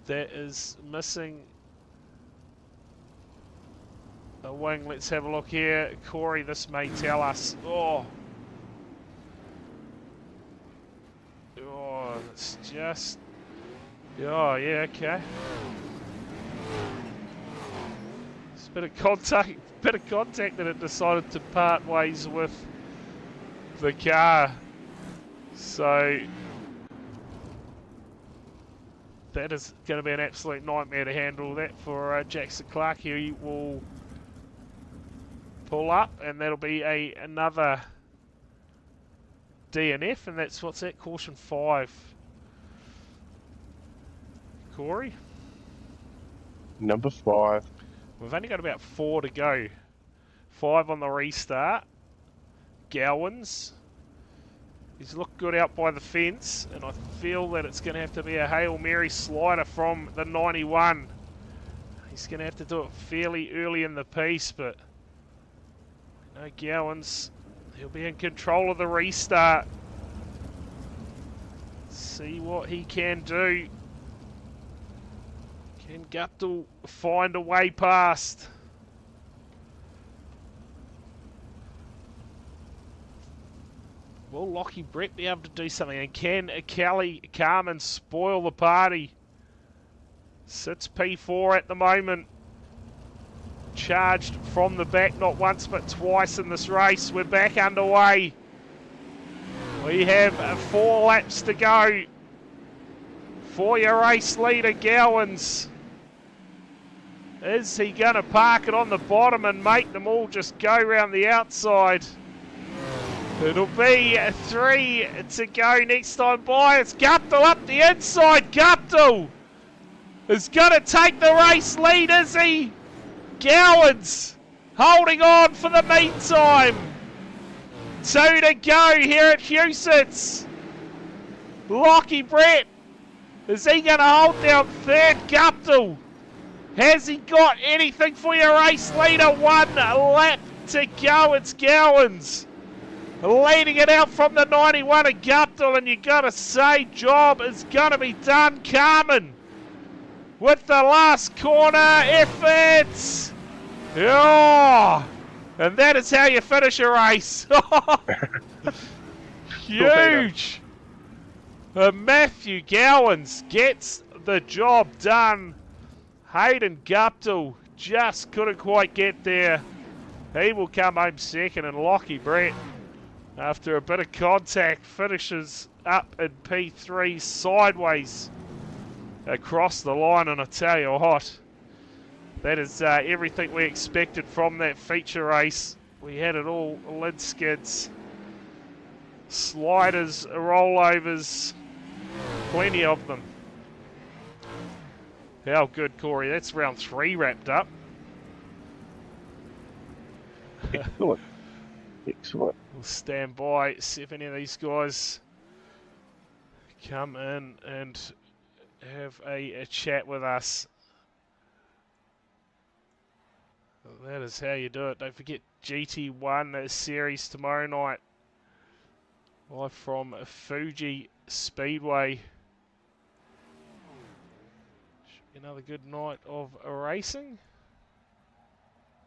That is missing a wing. Let's have a look here. Corey, this may tell us. Oh, it's just... Oh, yeah, okay. It's a bit of contact that it decided to part ways with the car. So that is going to be an absolute nightmare to handle that for Jackson Clark. He will pull up, and that'll be another DNF, and that's what's that? Caution 5. Corey? Number 5. We've only got about 4 to go. 5 on the restart. Gowan's. He's looked good out by the fence, and I feel that it's going to have to be a Hail Mary slider from the 91. He's going to have to do it fairly early in the piece, but no, Gowan's, he'll be in control of the restart. See what he can do. Can Guptill find a way past? Will Lockie Brett be able to do something? And can Kelly Carmen spoil the party? Sits P4 at the moment. Charged from the back, not once but twice in this race. We're back underway. We have 4 laps to go for your race leader, Gowan's. Is he going to park it on the bottom and make them all just go round the outside? It'll be 3 to go next time by. It's Guptill up the inside. Guptill is going to take the race lead, is he? Gowan's holding on for the meantime. 2 to go here at Huset's. Lockie Brett, is he going to hold down third? Guptill, has he got anything for your race leader? 1 lap to go. It's Gowan's Leading it out from the 91 of Guptill, and you got to say, job is going to be done. Carmen with the last corner efforts. Oh, and that is how you finish a race. Huge. Matthew Gowans gets the job done. Hayden Guptill just couldn't quite get there. He will come home second, and Lockie Brett, after a bit of contact, finishes up in P3 sideways across the line. And I tell you what, that is everything we expected from that feature race. We had it all: lid skids, sliders, rollovers, plenty of them. How good, Corey. That's round 3 wrapped up. Excellent. Excellent. We'll stand by, see if any of these guys come in and have a chat with us. That is how you do it. Don't forget GT1 series tomorrow night, live from Fuji Speedway. Should be another good night of racing.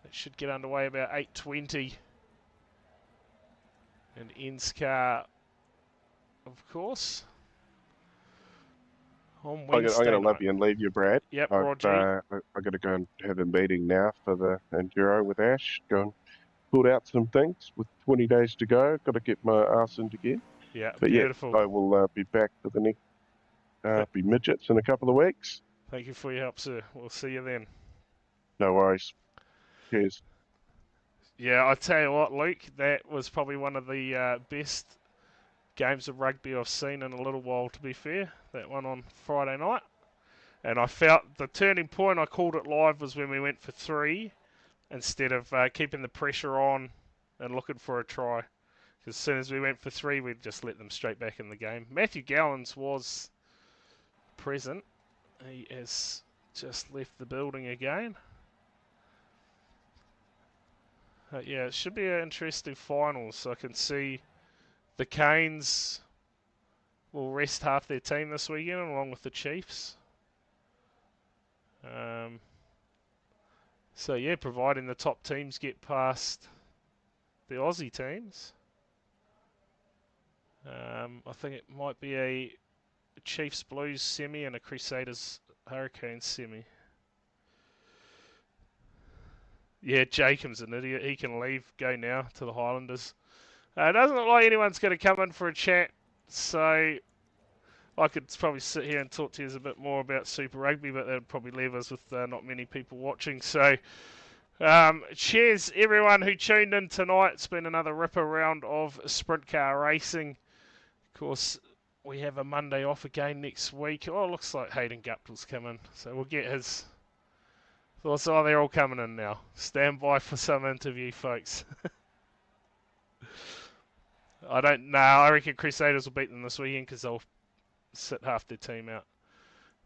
It should get underway about 8:20. And NSCAR, of course, on Wednesday. I'm going to love you and leave you, Brad. Yep, Roger. I've got to go and have a meeting now for the Enduro with Ash. Go and sort out some things with 20 days to go. Got to get my arse into gear. Yeah, but beautiful. Yeah, I will be back for the next be midgets in a couple of weeks. Thank you for your help, sir. We'll see you then. No worries. Cheers. Yeah, I tell you what, Luke, that was probably one of the best games of rugby I've seen in a little while, to be fair. That one on Friday night. And I felt the turning point, I called it live, was when we went for 3 instead of keeping the pressure on and looking for a try. Because as soon as we went for 3, we'd just let them straight back in the game. Matthew Gowans was present. He has just left the building again. Yeah, it should be an interesting final. So I can see the Canes will rest half their team this weekend along with the Chiefs. So yeah, providing the top teams get past the Aussie teams. I think it might be a Chiefs Blues semi and a Crusaders Hurricanes semi. Yeah, Jacob's an idiot. He can leave, go now to the Highlanders. It doesn't look like anyone's going to come in for a chat, so I could probably sit here and talk to you a bit more about Super Rugby, but that would probably leave us with not many people watching. So, cheers everyone who tuned in tonight. It's been another ripper round of sprint car racing. Of course, we have a Monday off again next week. Oh, it looks like Hayden Guptill's coming, so we'll get his thoughts. Oh, they're all coming in now. Stand by for some interview, folks. I don't know. I reckon Crusaders will beat them this weekend because they'll sit half their team out.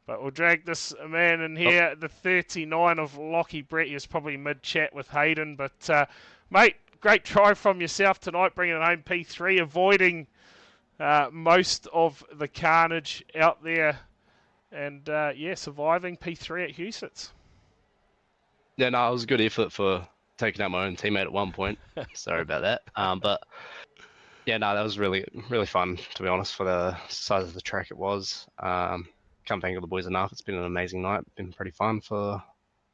But we'll drag this man in here. The 39 of Lockie Brett is probably mid-chat with Hayden. But, mate, great try from yourself tonight, bringing it home P3, avoiding most of the carnage out there. And, yeah, surviving P3 at Husitz. Yeah, no, it was a good effort for taking out my own teammate at one point. Sorry about that. But yeah, no, that was really, really fun, to be honest, for the size of the track it was. Can't thank all the boys enough. It's been an amazing night. Been pretty fun for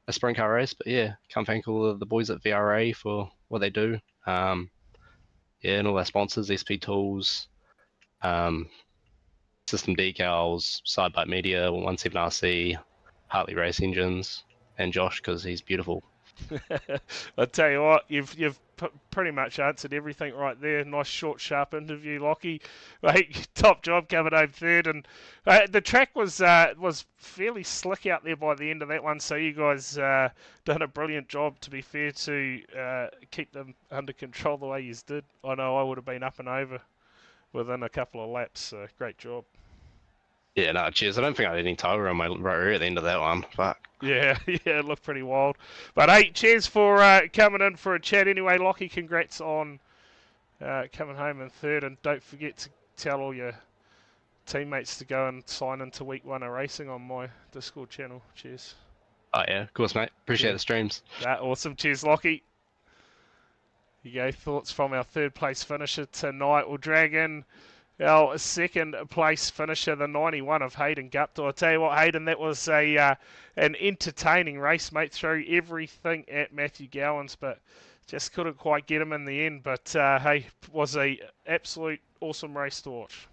a sprint car race. But yeah, can't thank all of the boys at VRA for what they do. Yeah, and all our sponsors, SP Tools, System Decals, Sidebite Media, 17RC, Hartley Race Engines, and Josh, because he's beautiful. I tell you what, you've pretty much answered everything right there. Nice, short, sharp interview, Lockie. Mate, top job coming home third, and the track was fairly slick out there by the end of that one. So you guys done a brilliant job. To be fair, to keep them under control the way you did. I know I would have been up and over within a couple of laps. So great job. Yeah, no, cheers. I don't think I had any tire on my right rear at the end of that one. Fuck. Yeah, it looked pretty wild. But hey, cheers for coming in for a chat anyway, Lockie. Congrats on coming home in third, and don't forget to tell all your teammates to go and sign into week 1 of racing on my Discord channel. Cheers. Oh yeah, of course, mate. Appreciate the streams. Awesome. Cheers, Lockie. Here you go. Thoughts from our third place finisher tonight. We'll drag in our second place finisher, the 91 of Hayden Gupta. I'll tell you what, Hayden, that was an entertaining race, mate. Threw everything at Matthew Gowans, but just couldn't quite get him in the end. But hey, was a absolute awesome race to watch.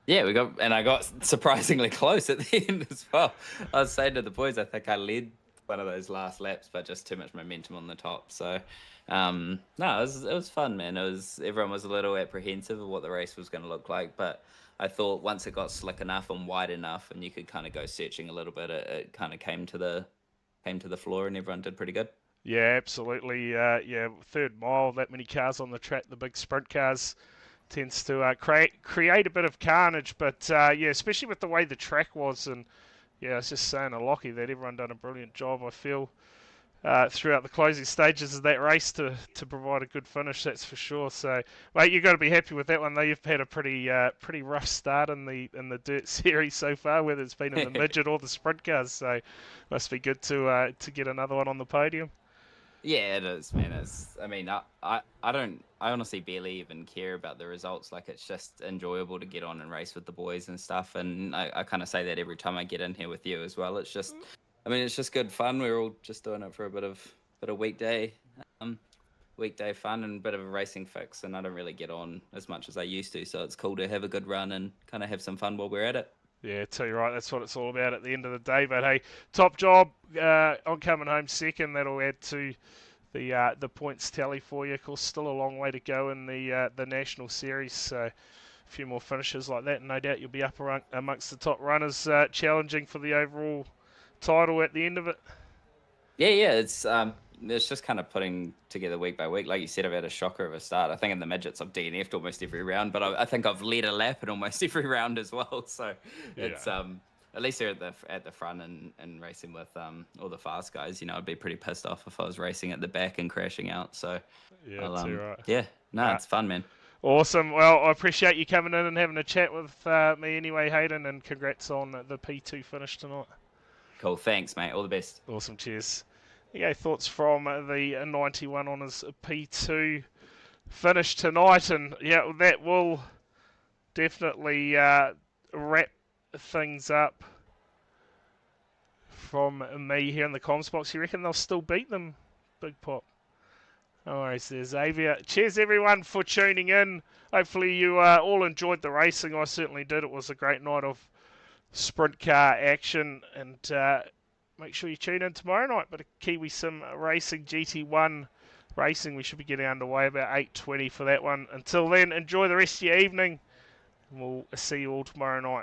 Yeah, I got surprisingly close at the end as well. I was saying to the boys, I think I led one of those last laps, but just too much momentum on the top. So, no, it was fun, man. Everyone was a little apprehensive of what the race was going to look like, but I thought once it got slick enough and wide enough, and you could kind of go searching a little bit, it kind of came to the floor, and everyone did pretty good. Yeah, absolutely. Third mile, that many cars on the track, the big sprint cars tends to create a bit of carnage, but especially with the way the track was, and I was just saying to Lockie that everyone done a brilliant job, I feel, throughout the closing stages of that race to provide a good finish, that's for sure. So, mate, you've got to be happy with that one, though. You've had a pretty rough start in the dirt series so far, whether it's been in the midget or the sprint cars, so must be good to get another one on the podium. Yeah, it is, man. I honestly barely even care about the results. Like, it's just enjoyable to get on and race with the boys and stuff. And I kind of say that every time I get in here with you as well. It's just, it's just good fun. We're all just doing it for a bit of weekday fun and a bit of a racing fix. And I don't really get on as much as I used to. So it's cool to have a good run and kind of have some fun while we're at it. Yeah, tell you right, that's what it's all about at the end of the day. But hey, top job on coming home second. That'll add to the points tally for you. Of course, still a long way to go in the National Series. So a few more finishes like that, and no doubt you'll be up amongst the top runners, challenging for the overall title at the end of it. Yeah, it's just kind of putting together week by week. Like you said, I've had a shocker of a start. I think in the midgets I've DNF'd almost every round, but I think I've led a lap in almost every round as well. So it's at least they're at the front and racing with all the fast guys. I'd be pretty pissed off if I was racing at the back and crashing out. So it's fun, man. Awesome. Well, I appreciate you coming in and having a chat with me anyway, Hayden, and congrats on the P2 finish tonight. Cool. Thanks, mate. All the best. Awesome. Cheers. Okay, thoughts from the 91 on his P2 finish tonight, and that will definitely wrap things up from me here in the comms box. You reckon they'll still beat them, Big Pop? No worries there, Xavier. Cheers, everyone, for tuning in. Hopefully you all enjoyed the racing. I certainly did. It was a great night of sprint car action, and make sure you tune in tomorrow night. But a Kiwi Sim Racing GT1 racing. We should be getting underway about 8:20 for that one. Until then, enjoy the rest of your evening, and we'll see you all tomorrow night.